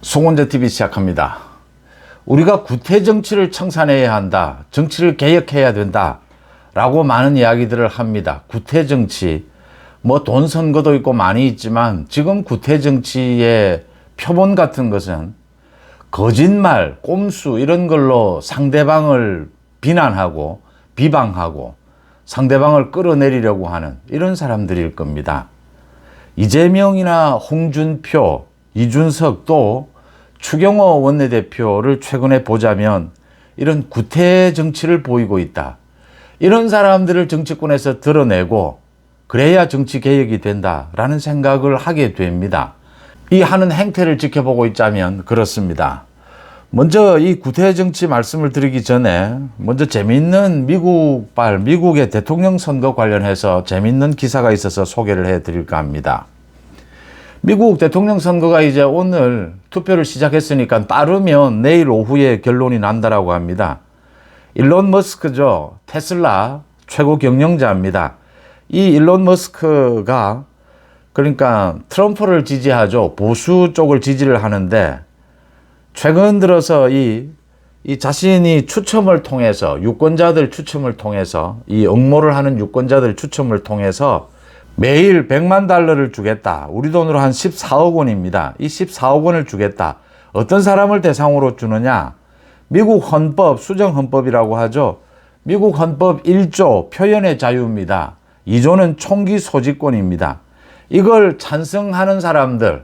송원재 TV 시작합니다. 우리가 구태 정치를 청산해야 한다. 정치를 개혁해야 된다. 라고 많은 이야기들을 합니다. 구태 정치, 뭐 돈 선거도 있고 많이 있지만 지금 구태 정치의 표본 같은 것은 거짓말, 꼼수 이런 걸로 상대방을 비난하고 비방하고 상대방을 끌어내리려고 하는 이런 사람들일 겁니다. 이재명이나 홍준표, 이준석 또 추경호 원내대표를 최근에 보자면 이런 구태 정치를 보이고 있다. 이런 사람들을 정치권에서 드러내고 그래야 정치 개혁이 된다라는 생각을 하게 됩니다. 이 하는 행태를 지켜보고 있자면 그렇습니다. 먼저 이 구태 정치 말씀을 드리기 전에 먼저 재미있는 미국의 대통령 선거 관련해서 재미있는 기사가 있어서 소개를 해 드릴까 합니다. 미국 대통령 선거가 이제 오늘 투표를 시작했으니까 빠르면 내일 오후에 결론이 난다라고 합니다. 일론 머스크죠. 테슬라 최고 경영자입니다. 이 일론 머스크가 그러니까 트럼프를 지지하죠. 보수 쪽을 지지를 하는데 최근 들어서 이 자신이 추첨을 통해서 유권자들 추첨을 통해서 이 응모를 하는 유권자들 추첨을 통해서 매일 100만 달러를 주겠다. 우리 돈으로 한 14억 원입니다. 이 14억 원을 주겠다. 어떤 사람을 대상으로 주느냐? 미국 헌법, 수정헌법이라고 하죠. 미국 헌법 1조 표현의 자유입니다. 2조는 총기 소지권입니다. 이걸 찬성하는 사람들,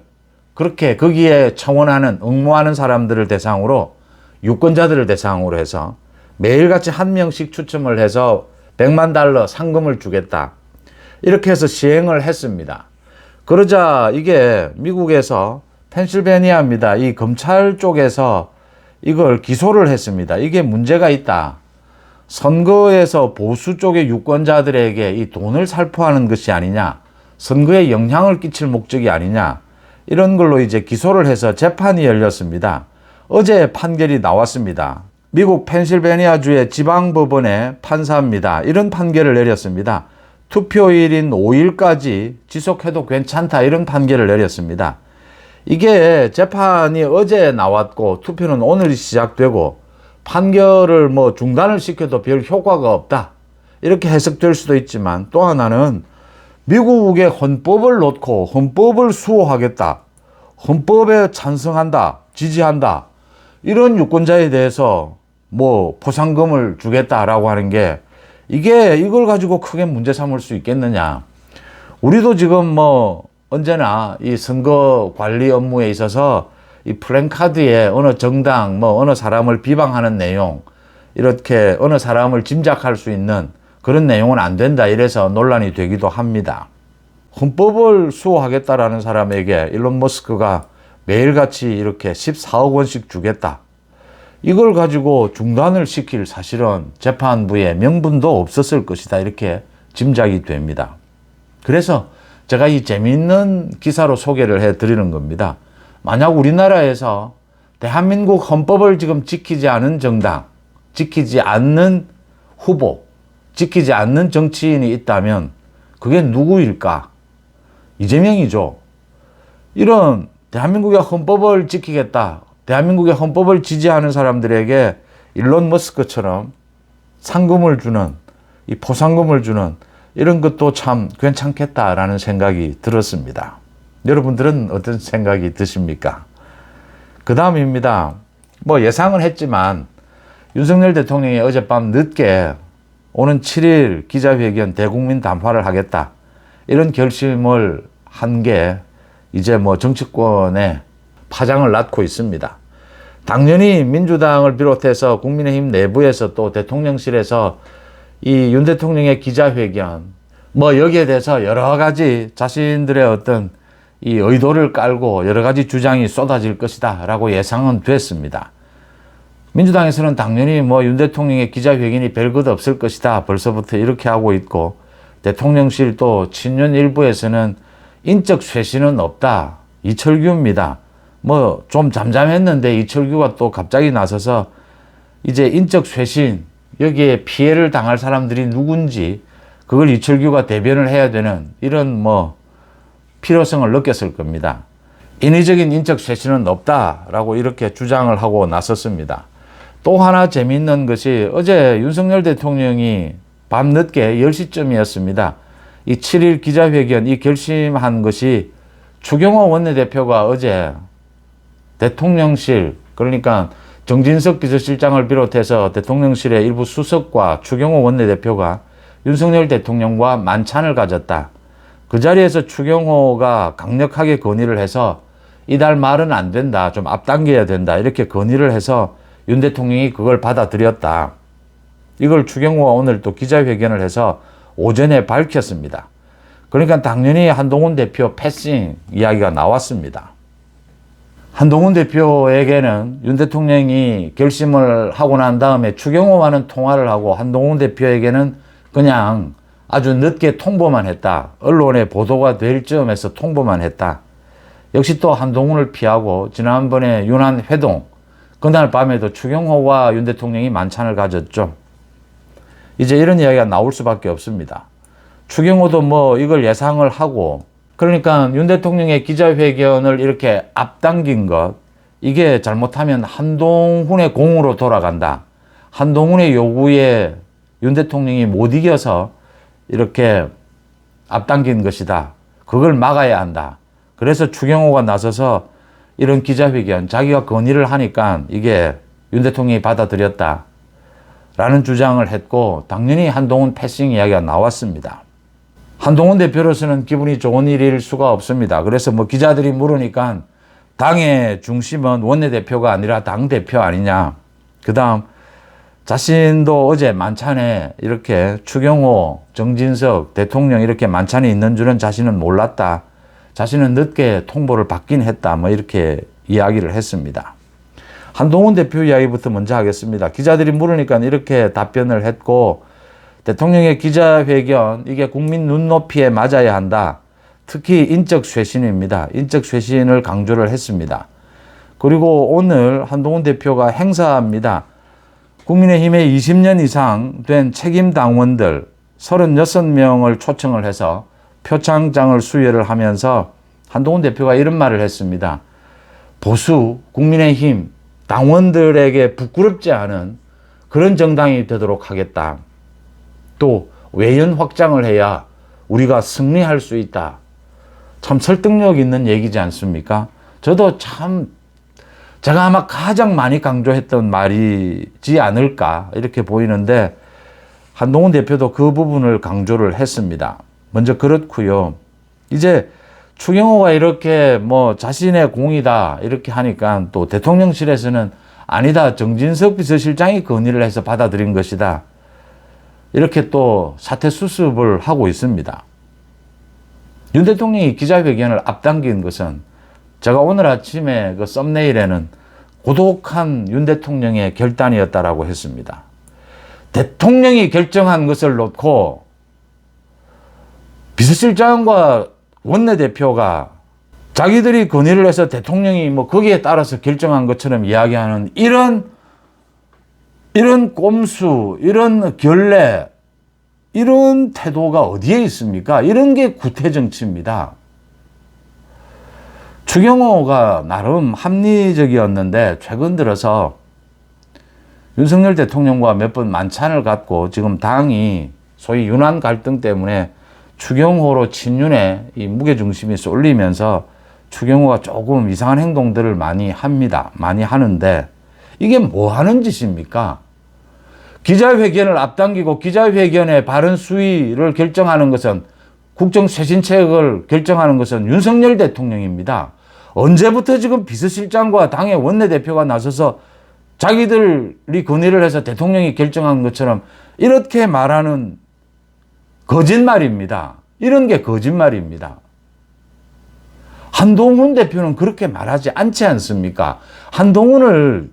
그렇게 거기에 청원하는, 응모하는 사람들을 대상으로 유권자들을 대상으로 해서 매일같이 한 명씩 추첨을 해서 100만 달러 상금을 주겠다. 이렇게 해서 시행을 했습니다. 그러자 이게 미국에서 펜실베니아입니다. 이 검찰 쪽에서 이걸 기소를 했습니다. 이게 문제가 있다. 선거에서 보수 쪽의 유권자들에게 이 돈을 살포하는 것이 아니냐. 선거에 영향을 끼칠 목적이 아니냐. 이런 걸로 이제 기소를 해서 재판이 열렸습니다. 어제 판결이 나왔습니다. 미국 펜실베니아주의 지방법원의 판사입니다. 이런 판결을 내렸습니다. 투표일인 5일까지 지속해도 괜찮다 이런 판결을 내렸습니다. 이게 재판이 어제 나왔고 투표는 오늘 시작되고 판결을 뭐 중단을 시켜도 별 효과가 없다 이렇게 해석될 수도 있지만 또 하나는 미국의 헌법을 놓고 헌법을 수호하겠다, 헌법에 찬성한다, 지지한다 이런 유권자에 대해서 뭐 포상금을 주겠다라고 하는 게 이게 이걸 가지고 크게 문제 삼을 수 있겠느냐. 우리도 지금 뭐 언제나 이 선거 관리 업무에 있어서 이 플랜카드에 어느 정당 뭐 어느 사람을 비방하는 내용 이렇게 어느 사람을 짐작할 수 있는 그런 내용은 안 된다 이래서 논란이 되기도 합니다. 헌법을 수호하겠다라는 사람에게 일론 머스크가 매일같이 이렇게 14억 원씩 주겠다. 이걸 가지고 중단을 시킬 사실은 재판부에 명분도 없었을 것이다. 이렇게 짐작이 됩니다. 그래서 제가 이 재미있는 기사로 소개를 해 드리는 겁니다. 만약 우리나라에서 대한민국 헌법을 지금 지키지 않은 정당, 지키지 않는 후보, 지키지 않는 정치인이 있다면 그게 누구일까? 이재명이죠. 이런 대한민국의 헌법을 지키겠다. 대한민국의 헌법을 지지하는 사람들에게 일론 머스크처럼 상금을 주는, 이 포상금을 주는 이런 것도 참 괜찮겠다라는 생각이 들었습니다. 여러분들은 어떤 생각이 드십니까? 그 다음입니다. 뭐 예상은 했지만 윤석열 대통령이 어젯밤 늦게 오는 7일 기자회견 대국민 담화를 하겠다. 이런 결심을 한 게 이제 뭐 정치권에 파장을 낳고 있습니다. 당연히 민주당을 비롯해서 국민의힘 내부에서 또 대통령실에서 이 윤 대통령의 기자회견 뭐 여기에 대해서 여러 가지 자신들의 어떤 이 의도를 깔고 여러 가지 주장이 쏟아질 것이다 라고 예상은 됐습니다. 민주당에서는 당연히 뭐 윤 대통령의 기자회견이 별것 없을 것이다 벌써부터 이렇게 하고 있고 대통령실 또 친윤 일부에서는 인적 쇄신은 없다. 이철규입니다. 뭐 좀 잠잠했는데 이철규가 또 갑자기 나서서 이제 인적 쇄신 여기에 피해를 당할 사람들이 누군지 그걸 이철규가 대변을 해야 되는 이런 뭐 필요성을 느꼈을 겁니다. 인위적인 인적 쇄신은 없다라고 이렇게 주장을 하고 나섰습니다. 또 하나 재미있는 것이 어제 윤석열 대통령이 밤늦게 10시쯤이었습니다. 이 7일 기자회견 이 결심한 것이 추경호 원내대표가 어제 대통령실, 그러니까 정진석 비서실장을 비롯해서 대통령실의 일부 수석과 추경호 원내대표가 윤석열 대통령과 만찬을 가졌다. 그 자리에서 추경호가 강력하게 건의를 해서 이달 말은 안 된다, 좀 앞당겨야 된다, 이렇게 건의를 해서 윤 대통령이 그걸 받아들였다. 이걸 추경호가 오늘 또 기자회견을 해서 오전에 밝혔습니다. 그러니까 당연히 한동훈 대표 패싱 이야기가 나왔습니다. 한동훈 대표에게는 윤 대통령이 결심을 하고 난 다음에 추경호와는 통화를 하고 한동훈 대표에게는 그냥 아주 늦게 통보만 했다. 언론에 보도가 될 즈음에서 통보만 했다. 역시 또 한동훈을 피하고 지난번에 윤한 회동, 그날 밤에도 추경호와 윤 대통령이 만찬을 가졌죠. 이제 이런 이야기가 나올 수밖에 없습니다. 추경호도 뭐 이걸 예상을 하고, 그러니까 윤 대통령의 기자회견을 이렇게 앞당긴 것, 이게 잘못하면 한동훈의 공으로 돌아간다. 한동훈의 요구에 윤 대통령이 못 이겨서 이렇게 앞당긴 것이다. 그걸 막아야 한다. 그래서 추경호가 나서서 이런 기자회견, 자기가 건의를 하니까 이게 윤 대통령이 받아들였다. 라는 주장을 했고, 당연히 한동훈 패싱 이야기가 나왔습니다. 한동훈 대표로서는 기분이 좋은 일일 수가 없습니다. 그래서 뭐 기자들이 물으니까 당의 중심은 원내대표가 아니라 당대표 아니냐. 그 다음 자신도 어제 만찬에 이렇게 추경호, 정진석 대통령 이렇게 만찬이 있는 줄은 자신은 몰랐다. 자신은 늦게 통보를 받긴 했다. 뭐 이렇게 이야기를 했습니다. 한동훈 대표 이야기부터 먼저 하겠습니다. 기자들이 물으니까 이렇게 답변을 했고, 대통령의 기자회견, 이게 국민 눈높이에 맞아야 한다. 특히 인적 쇄신입니다. 인적 쇄신을 강조를 했습니다. 그리고 오늘 한동훈 대표가 행사합니다. 국민의힘에 20년 이상 된 책임 당원들 36명을 초청을 해서 표창장을 수여를 하면서 한동훈 대표가 이런 말을 했습니다. 보수, 국민의힘 당원들에게 부끄럽지 않은 그런 정당이 되도록 하겠다. 또 외연 확장을 해야 우리가 승리할 수 있다. 참 설득력 있는 얘기지 않습니까? 저도 참 제가 아마 가장 많이 강조했던 말이지 않을까 이렇게 보이는데, 한동훈 대표도 그 부분을 강조를 했습니다. 먼저 그렇고요. 이제 추경호가 이렇게 뭐 자신의 공이다 이렇게 하니까 또 대통령실에서는 아니다, 정진석 비서실장이 건의를 해서 받아들인 것이다. 이렇게 또 사태 수습을 하고 있습니다. 윤 대통령이 기자회견을 앞당긴 것은 제가 오늘 아침에 그 썸네일에는 고독한 윤 대통령의 결단이었다라고 했습니다. 대통령이 결정한 것을 놓고 비서실장과 원내대표가 자기들이 건의를 해서 대통령이 뭐 거기에 따라서 결정한 것처럼 이야기하는 이런 꼼수, 이런 결례, 이런 태도가 어디에 있습니까? 이런 게 구태정치입니다. 추경호가 나름 합리적이었는데 최근 들어서 윤석열 대통령과 몇 번 만찬을 갖고 지금 당이 소위 윤한 갈등 때문에 추경호로 친윤의 이 무게중심이 쏠리면서 추경호가 조금 이상한 행동들을 많이 합니다. 많이 하는데 이게 뭐 하는 짓입니까? 기자회견을 앞당기고 기자회견의 발언 수위를 결정하는 것은, 국정쇄신책을 결정하는 것은 윤석열 대통령입니다. 언제부터 지금 비서실장과 당의 원내대표가 나서서 자기들이 건의를 해서 대통령이 결정한 것처럼 이렇게 말하는 거짓말입니다. 이런 게 거짓말입니다. 한동훈 대표는 그렇게 말하지 않지 않습니까? 한동훈을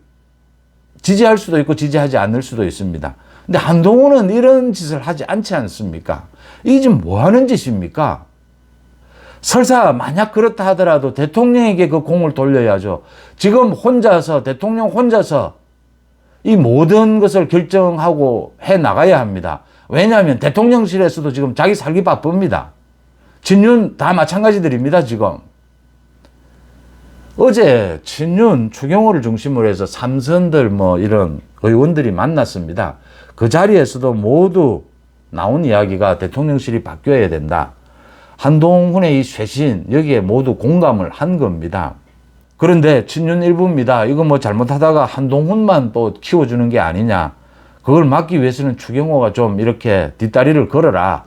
지지할 수도 있고 지지하지 않을 수도 있습니다. 근데 한동훈은 이런 짓을 하지 않지 않습니까? 이게 지금 뭐 하는 짓입니까? 설사 만약 그렇다 하더라도 대통령에게 그 공을 돌려야죠. 지금 혼자서, 대통령 혼자서 이 모든 것을 결정하고 해 나가야 합니다. 왜냐하면 대통령실에서도 지금 자기 살기 바쁩니다. 친윤 다 마찬가지들입니다, 지금. 어제 친윤 추경호를 중심으로 해서 삼선들 뭐 이런 의원들이 만났습니다. 그 자리에서도 모두 나온 이야기가 대통령실이 바뀌어야 된다. 한동훈의 이 쇄신 여기에 모두 공감을 한 겁니다. 그런데 친윤 일부입니다. 이거 뭐 잘못하다가 한동훈만 또 키워주는 게 아니냐. 그걸 막기 위해서는 추경호가 좀 이렇게 뒷다리를 걸어라.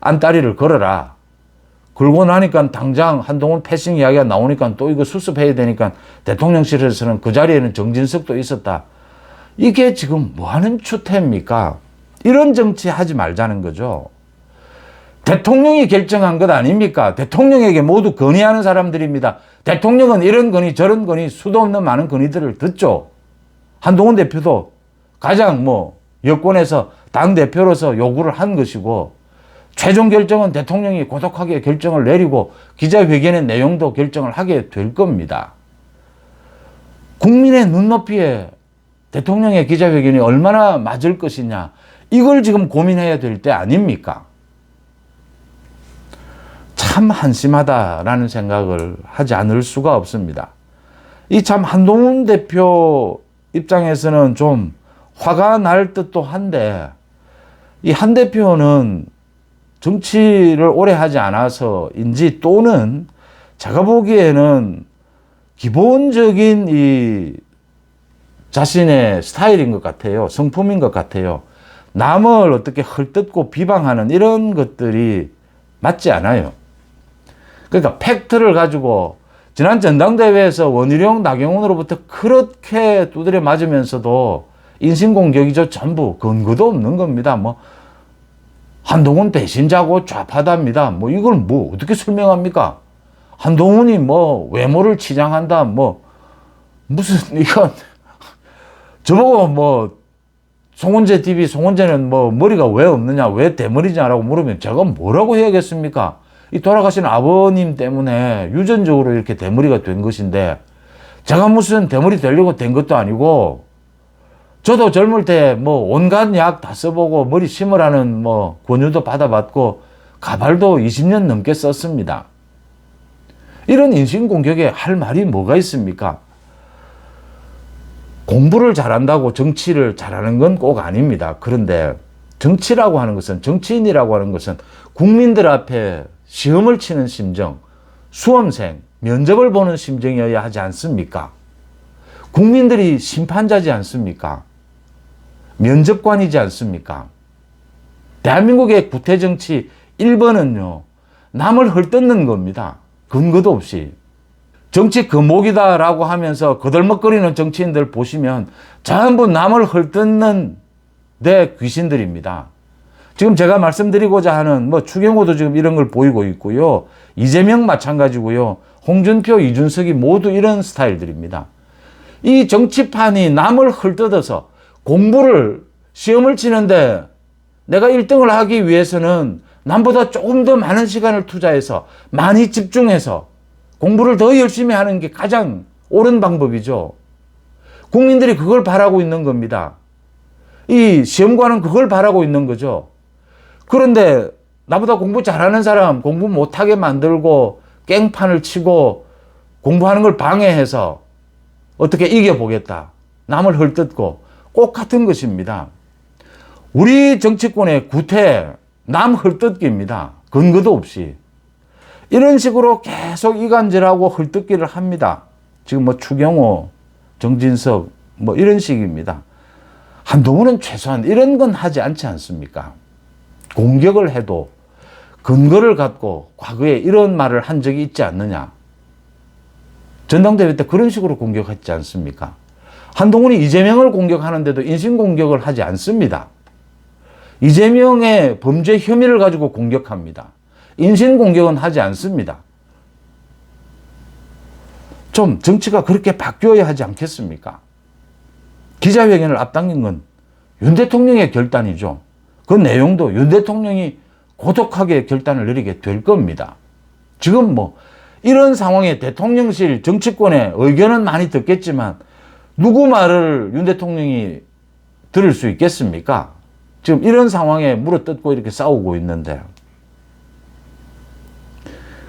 안다리를 걸어라. 걸고 나니까 당장 한동훈 패싱 이야기가 나오니까 또 이거 수습해야 되니까 대통령실에서는 그 자리에는 정진석도 있었다. 이게 지금 뭐 하는 추태입니까? 이런 정치 하지 말자는 거죠. 대통령이 결정한 것 아닙니까? 대통령에게 모두 건의하는 사람들입니다. 대통령은 이런 건의 저런 건의 수도 없는 많은 건의들을 듣죠. 한동훈 대표도 가장 뭐 여권에서 당대표로서 요구를 한 것이고 최종 결정은 대통령이 고독하게 결정을 내리고 기자회견의 내용도 결정을 하게 될 겁니다. 국민의 눈높이에 대통령의 기자회견이 얼마나 맞을 것이냐 이걸 지금 고민해야 될 때 아닙니까? 참 한심하다라는 생각을 하지 않을 수가 없습니다. 이 참 한동훈 대표 입장에서는 좀 화가 날 듯도 한데 이 한 대표는 정치를 오래 하지 않아서인지 또는 제가 보기에는 기본적인 이 자신의 스타일인 것 같아요. 성품인 것 같아요. 남을 어떻게 헐뜯고 비방하는 이런 것들이 맞지 않아요. 그러니까 팩트를 가지고 지난 전당대회에서 원희룡, 나경원으로부터 그렇게 두드려 맞으면서도 인신공격이죠. 전부 근거도 없는 겁니다. 뭐 한동훈 배신자고 좌파답니다. 뭐 이걸 뭐 어떻게 설명합니까? 한동훈이 뭐 외모를 치장한다. 뭐 무슨 이건 저보고 뭐 송원재 TV 송원재는 뭐 머리가 왜 없느냐 왜 대머리냐라고 물으면 제가 뭐라고 해야겠습니까? 이 돌아가신 아버님 때문에 유전적으로 이렇게 대머리가 된 것인데 제가 무슨 대머리 되려고 된 것도 아니고 저도 젊을 때 뭐 온갖 약 다 써보고 머리 심으라는 뭐 권유도 받아봤고 가발도 20년 넘게 썼습니다. 이런 인신공격에 할 말이 뭐가 있습니까? 공부를 잘한다고 정치를 잘하는 건 꼭 아닙니다. 그런데 정치라고 하는 것은 정치인이라고 하는 것은 국민들 앞에 시험을 치는 심정, 수험생, 면접을 보는 심정이어야 하지 않습니까? 국민들이 심판자지 않습니까? 면접관이지 않습니까? 대한민국의 구태정치 1번은요. 남을 헐뜯는 겁니다. 근거도 없이. 정치 거목이다라고 하면서 거들먹거리는 정치인들 보시면 전부 남을 헐뜯는 데 귀신들입니다. 지금 제가 말씀드리고자 하는 뭐 추경호도 지금 이런 걸 보이고 있고요. 이재명 마찬가지고요. 홍준표, 이준석이 모두 이런 스타일들입니다. 이 정치판이 남을 헐뜯어서 공부를 시험을 치는데 내가 1등을 하기 위해서는 남보다 조금 더 많은 시간을 투자해서 많이 집중해서 공부를 더 열심히 하는 게 가장 옳은 방법이죠. 국민들이 그걸 바라고 있는 겁니다. 이 시험관은 그걸 바라고 있는 거죠. 그런데 나보다 공부 잘하는 사람 공부 못하게 만들고 깽판을 치고 공부하는 걸 방해해서 어떻게 이겨보겠다. 남을 헐뜯고 꼭 같은 것입니다. 우리 정치권의 구태, 남 헐뜯기입니다. 근거도 없이. 이런 식으로 계속 이간질하고 헐뜯기를 합니다. 지금 뭐 추경호, 정진석 뭐 이런 식입니다. 한동훈은 최소한 이런 건 하지 않지 않습니까? 공격을 해도 근거를 갖고 과거에 이런 말을 한 적이 있지 않느냐. 전당대회 때 그런 식으로 공격했지 않습니까? 한동훈이 이재명을 공격하는데도 인신공격을 하지 않습니다. 이재명의 범죄 혐의를 가지고 공격합니다. 인신공격은 하지 않습니다. 좀 정치가 그렇게 바뀌어야 하지 않겠습니까? 기자회견을 앞당긴 건 윤 대통령의 결단이죠. 그 내용도 윤 대통령이 고독하게 결단을 내리게 될 겁니다. 지금 뭐 이런 상황에 대통령실 정치권의 의견은 많이 듣겠지만 누구 말을 윤 대통령이 들을 수 있겠습니까? 지금 이런 상황에 물어뜯고 이렇게 싸우고 있는데.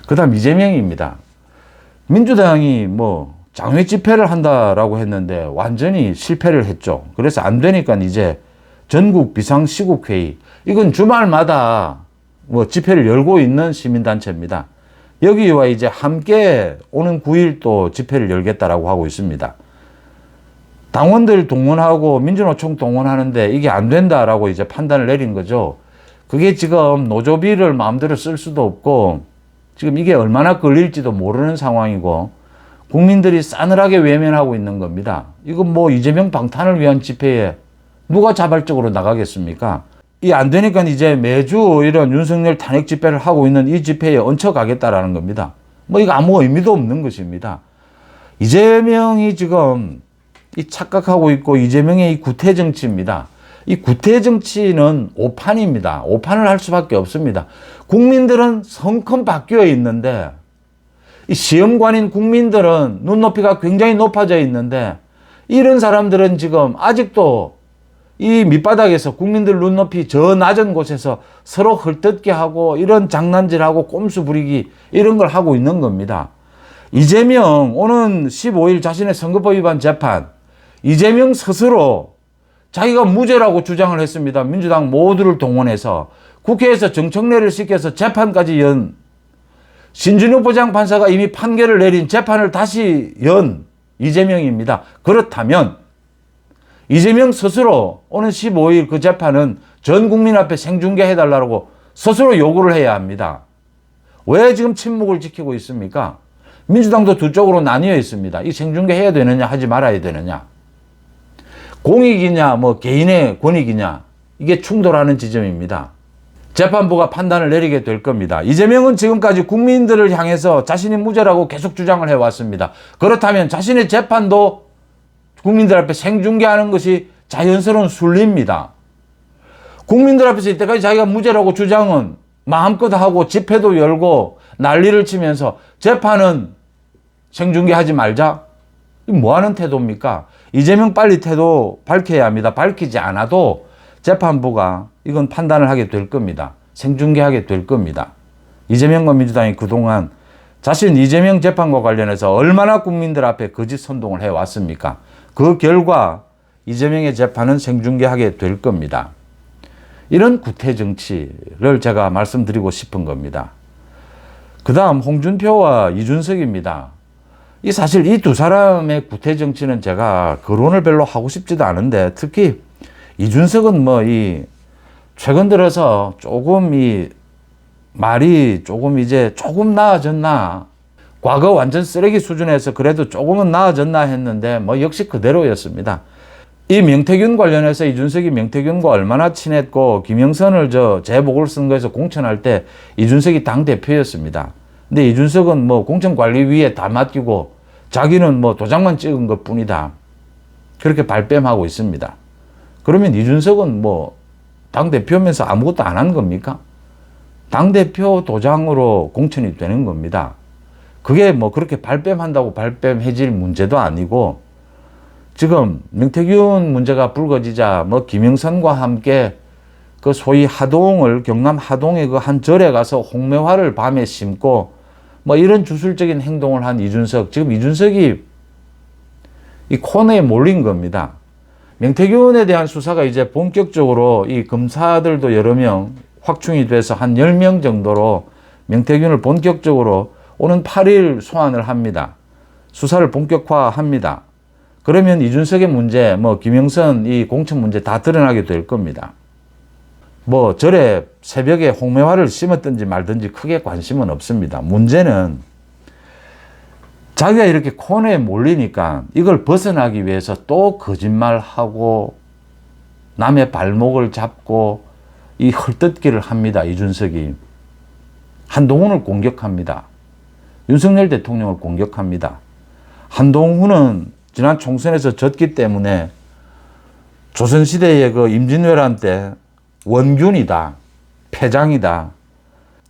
그 다음 이재명입니다. 민주당이 뭐 장외 집회를 한다라고 했는데 완전히 실패를 했죠. 그래서 안 되니까 이제 전국 비상시국회의, 이건 주말마다 뭐 집회를 열고 있는 시민단체입니다. 여기와 이제 함께 오는 9일 또 집회를 열겠다라고 하고 있습니다. 당원들 동원하고 민주노총 동원하는데 이게 안 된다라고 이제 판단을 내린 거죠. 그게 지금 노조비를 마음대로 쓸 수도 없고 지금 이게 얼마나 걸릴지도 모르는 상황이고 국민들이 싸늘하게 외면하고 있는 겁니다. 이건 뭐 이재명 방탄을 위한 집회에 누가 자발적으로 나가겠습니까? 이 안 되니까 이제 매주 이런 윤석열 탄핵 집회를 하고 있는 이 집회에 얹혀가겠다라는 겁니다. 뭐 이거 아무 의미도 없는 것입니다. 이재명이 지금 이 착각하고 있고 이재명의 이 구태 정치입니다. 이 구태 정치는 오판입니다. 오판을 할 수밖에 없습니다. 국민들은 성큼 바뀌어 있는데 이 시험관인 국민들은 눈높이가 굉장히 높아져 있는데 이런 사람들은 지금 아직도 이 밑바닥에서 국민들 눈높이 저 낮은 곳에서 서로 헐뜯게 하고 이런 장난질하고 꼼수 부리기 이런 걸 하고 있는 겁니다. 이재명 오는 15일 자신의 선거법 위반 재판, 이재명 스스로 자기가 무죄라고 주장을 했습니다. 민주당 모두를 동원해서 국회에서 정청래를 시켜서 재판까지 연 신준우 부장판사가 이미 판결을 내린 재판을 다시 연 이재명입니다. 그렇다면 이재명 스스로 오는 15일 그 재판은 전 국민 앞에 생중계해달라고 스스로 요구를 해야 합니다. 왜 지금 침묵을 지키고 있습니까? 민주당도 두 쪽으로 나뉘어 있습니다. 이 생중계해야 되느냐 하지 말아야 되느냐. 공익이냐 뭐 개인의 권익이냐, 이게 충돌하는 지점입니다. 재판부가 판단을 내리게 될 겁니다. 이재명은 지금까지 국민들을 향해서 자신이 무죄라고 계속 주장을 해왔습니다. 그렇다면 자신의 재판도 국민들 앞에 생중계하는 것이 자연스러운 순리입니다. 국민들 앞에서 이때까지 자기가 무죄라고 주장은 마음껏 하고 집회도 열고 난리를 치면서 재판은 생중계하지 말자? 뭐 하는 태도입니까? 이재명 빨리 태도 밝혀야 합니다. 밝히지 않아도 재판부가 이건 판단을 하게 될 겁니다. 생중계하게 될 겁니다. 이재명과 민주당이 그동안 자신 이재명 재판과 관련해서 얼마나 국민들 앞에 거짓 선동을 해왔습니까? 그 결과 이재명의 재판은 생중계하게 될 겁니다. 이런 구태 정치를 제가 말씀드리고 싶은 겁니다. 그 다음 홍준표와 이준석입니다. 사실 이 두 사람의 구태 정치는 제가 거론을 별로 하고 싶지도 않은데, 특히 이준석은 최근 들어서 조금 말이 조금 나아졌나, 과거 완전 쓰레기 수준에서 그래도 조금은 나아졌나 했는데 역시 그대로였습니다. 이 명태균 관련해서 이준석이 명태균과 얼마나 친했고 김영선을 재보궐 선거에서 공천할 때 이준석이 당대표였습니다. 근데 이준석은 공천관리위에 다 맡기고 자기는 도장만 찍은 것 뿐이다, 그렇게 발뺌하고 있습니다. 그러면 이준석은 당대표면서 아무것도 안 한 겁니까? 당대표 도장으로 공천이 되는 겁니다. 그게 그렇게 발뺌한다고 발뺌해질 문제도 아니고, 지금 명태균 문제가 불거지자 김영선과 함께 그 소위 하동을, 경남 하동의 그 한 절에 가서 홍매화를 밤에 심고 이런 주술적인 행동을 한 이준석, 지금 이준석이 이 코너에 몰린 겁니다. 명태균에 대한 수사가 이제 본격적으로 이 검사들도 여러 명 확충이 돼서 한 10명 정도로 명태균을 본격적으로 오는 8일 소환을 합니다. 수사를 본격화합니다. 그러면 이준석의 문제, 김영선 이 공천 문제 다 드러나게 될 겁니다. 절에 새벽에 홍매화를 심었든지 말든지 크게 관심은 없습니다. 문제는 자기가 이렇게 코너에 몰리니까 이걸 벗어나기 위해서 또 거짓말하고 남의 발목을 잡고 이 헐뜯기를 합니다. 이준석이 한동훈을 공격합니다. 윤석열 대통령을 공격합니다. 한동훈은 지난 총선에서 졌기 때문에 조선시대의 그 임진왜란 때 원균이다, 패장이다.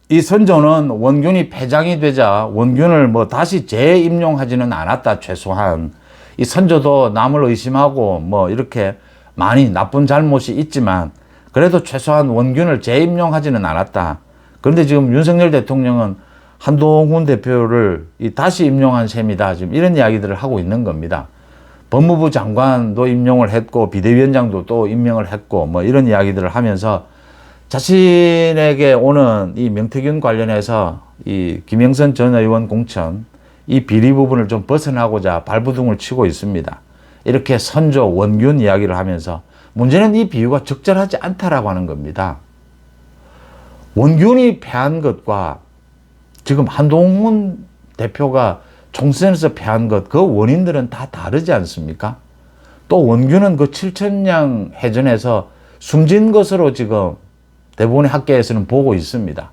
이 선조는 원균이 패장이 되자 원균을 다시 재임용하지는 않았다. 최소한 이 선조도 남을 의심하고 이렇게 많이 나쁜 잘못이 있지만 그래도 최소한 원균을 재임용하지는 않았다. 그런데 지금 윤석열 대통령은 한동훈 대표를 다시 임용한 셈이다. 지금 이런 이야기들을 하고 있는 겁니다. 법무부 장관도 임용을 했고 비대위원장도 또 임명을 했고 뭐 이런 이야기들을 하면서 자신에게 오는 이 명태균 관련해서 이 김영선 전 의원 공천 이 비리 부분을 좀 벗어나고자 발부둥을 치고 있습니다. 이렇게 선조, 원균 이야기를 하면서 문제는 이 비유가 적절하지 않다라고 하는 겁니다. 원균이 패한 것과 지금 한동훈 대표가 총선에서 패한 것, 그 원인들은 다 다르지 않습니까? 또 원균은 그 7천량 해전에서 숨진 것으로 지금 대부분의 학계에서는 보고 있습니다.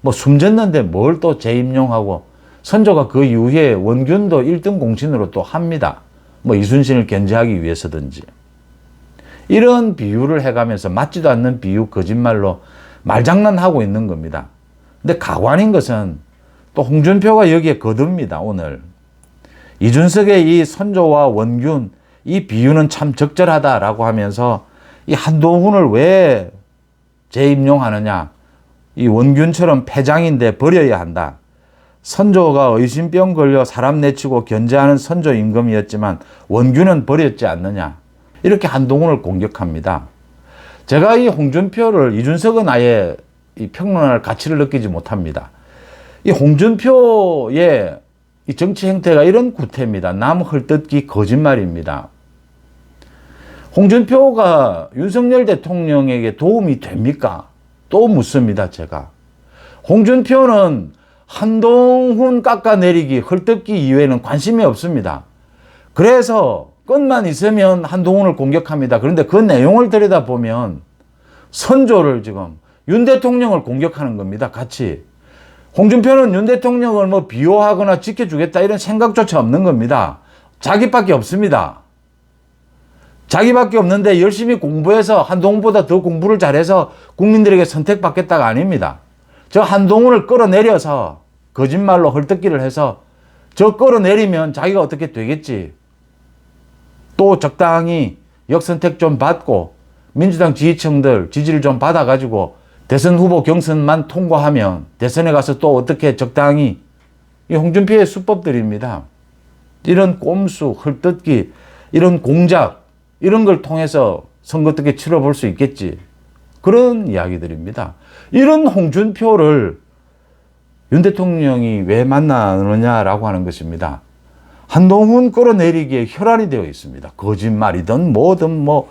뭐 숨졌는데 뭘 또 재임용하고, 선조가 그 이후에 원균도 1등 공신으로 또 합니다. 뭐 이순신을 견제하기 위해서든지. 이런 비유를 해가면서 맞지도 않는 비유, 거짓말로 말장난하고 있는 겁니다. 근데 가관인 것은 또 홍준표가 여기에 거듭니다, 오늘. 이준석의 이 선조와 원균, 이 비유는 참 적절하다라고 하면서 이 한동훈을 왜 재임용하느냐. 이 원균처럼 패장인데 버려야 한다. 선조가 의심병 걸려 사람 내치고 견제하는 선조 임금이었지만 원균은 버렸지 않느냐. 이렇게 한동훈을 공격합니다. 제가 이 홍준표를, 이준석은 아예 이 평론할 가치를 느끼지 못합니다. 이 홍준표의 이 정치 행태가 이런 구태입니다. 남 헐뜯기 거짓말입니다. 홍준표가 윤석열 대통령에게 도움이 됩니까? 또 묻습니다, 제가. 홍준표는 한동훈 깎아내리기, 헐뜯기 이외에는 관심이 없습니다. 그래서 끝만 있으면 한동훈을 공격합니다. 그런데 그 내용을 들여다보면 선조를 지금 윤 대통령을 공격하는 겁니다, 같이. 홍준표는 윤 대통령을 뭐 비호하거나 지켜주겠다 이런 생각조차 없는 겁니다. 자기밖에 없습니다. 자기밖에 없는데 열심히 공부해서 한동훈보다 더 공부를 잘해서 국민들에게 선택받겠다가 아닙니다. 저 한동훈을 끌어내려서 거짓말로 헐뜯기를 해서 저 끌어내리면 자기가 어떻게 되겠지. 또 적당히 역선택 좀 받고 민주당 지지층들 지지를 좀 받아가지고 대선 후보 경선만 통과하면 대선에 가서 또 어떻게 적당히, 이 홍준표의 수법들입니다. 이런 꼼수, 헐뜯기, 이런 공작, 이런 걸 통해서 선거 어떻게 치러볼 수 있겠지. 그런 이야기들입니다. 이런 홍준표를 윤 대통령이 왜 만나느냐라고 하는 것입니다. 한동훈 끌어내리기에 혈안이 되어 있습니다. 거짓말이든 뭐든 뭐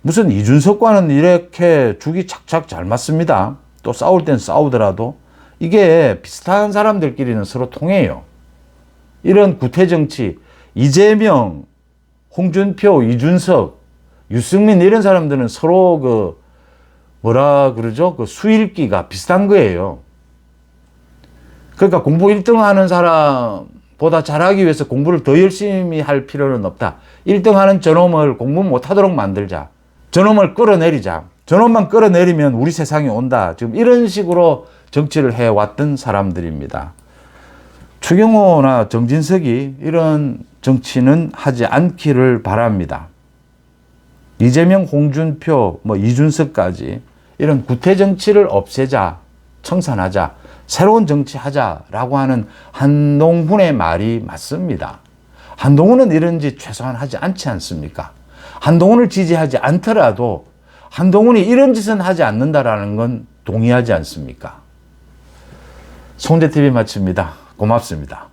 무슨 이준석과는 이렇게 죽이 착착 잘 맞습니다. 또 싸울 땐 싸우더라도 이게 비슷한 사람들끼리는 서로 통해요. 이런 구태정치, 이재명, 홍준표, 이준석, 유승민 이런 사람들은 서로 그 뭐라 그러죠? 그 수일기가 비슷한 거예요. 그러니까 공부 1등 하는 사람보다 잘하기 위해서 공부를 더 열심히 할 필요는 없다. 1등 하는 저놈을 공부 못하도록 만들자. 저놈을 끌어내리자. 저놈만 끌어내리면 우리 세상이 온다. 지금 이런 식으로 정치를 해왔던 사람들입니다. 추경호나 정진석이 이런 정치는 하지 않기를 바랍니다. 이재명, 홍준표, 뭐 이준석까지 이런 구태 정치를 없애자, 청산하자, 새로운 정치 하자라고 하는 한동훈의 말이 맞습니다. 한동훈은 이런 짓 최소한 하지 않지 않습니까? 한동훈을 지지하지 않더라도 한동훈이 이런 짓은 하지 않는다라는 건 동의하지 않습니까? 송대TV 마칩니다. 고맙습니다.